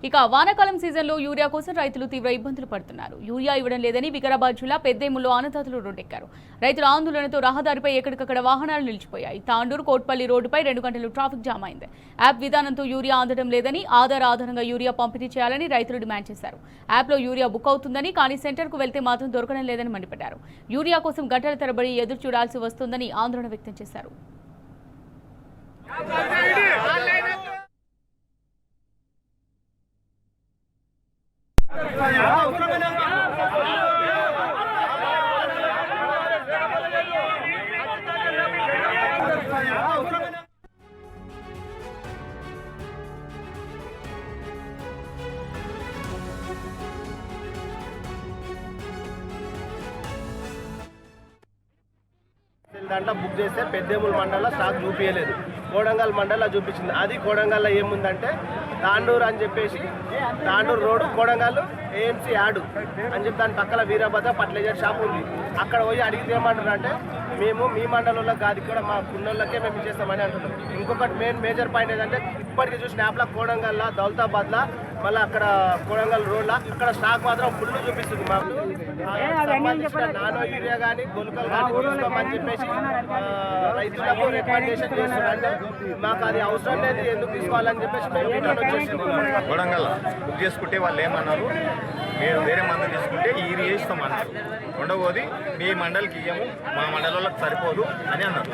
ఇక వానాకాలం సీజన్లో యూరియా కోసం రైతులు తీవ్ర ఇబ్బందులు పడుతున్నారు. యూరియా ఇవ్వడం లేదని వికారాబాద్ జిల్లా పెద్దేముల్లో ఆనదాతలు రోడ్డెక్కారు. రైతుల ఆందోళనతో రహదారిపై ఎక్కడికక్కడ వాహనాలు నిలిచిపోయాయి. తాండూరు కోట్పల్లి రోడ్డుపై 2 గంటలు ట్రాఫిక్ జామ్ అయింది. యాప్ విధానంతో యూరియా అందడం లేదని, ఆధారంగా యూరియా పంపిణీ చేయాలని రైతులు డిమాండ్ చేశారు. యాప్లో యూరియా బుక్ అవుతుందని, కానీ సెంటర్కు వెళ్తే మాత్రం దొరకడం లేదని మండిపడ్డారు. యూరియా కోసం గంటల తరబడి ఎదురు చూడాల్సి వస్తుందని ఆందోళన వ్యక్తం చేశారు. దాంట్లో బుక్ చేస్తే పెద్దేముల్ మండలంలో స్టాక్ చూపించలేదు, కోడంగల్ మండలంలో చూపించింది. అది కోడంగల్లో ఏముందంటే తాండూరు అని చెప్పేసి, Tandur road Kodangal AMC add అని చెప్పి దాని పక్కన వీరభద్ర ఫర్టిలైజర్ షాప్ ఉంది. అక్కడ పోయి అడిగితే ఏమంటారు అంటే, మేము మీ మండలంలో కాదు, ఇక్కడ మా కున్నోళ్ళకే మేము ఇచ్చేస్తామని అంటున్నాం. ఇంకొకటి మేజర్ పాయింట్ ఏంటంటే, ఇప్పటికీ చూసిన యాప్లో కోడంగల్లో, దౌలతాబాద్లో, మళ్ళీ అక్కడ కోడంగల్ రోడ్లో అక్కడ స్టాక్ మాత్రం ఫుల్ చూపిస్తుంది. మాకు సంబంధించిన నానో యూరియా కానీ గొలుకలు కానీ తీసుకోమని చెప్పేసి రైతులకు రికమెండేషన్ చేస్తున్నారంటే, మాకు అది అవసరం లేదు, ఎందుకు తీసుకోవాలని చెప్పేసి మేము రిటర్న్ వచ్చేసాము. కోడంగల్ బుక్ చేసుకుంటే వాళ్ళు ఏమన్నారు, మీరు వేరే మందులు తీసుకుంటే యూరియా ఇస్తామన్నారు. రెండవది మీ మండలికి ఇయ్యము, మా మండలంలోకి సరిపోదు అని అన్నారు.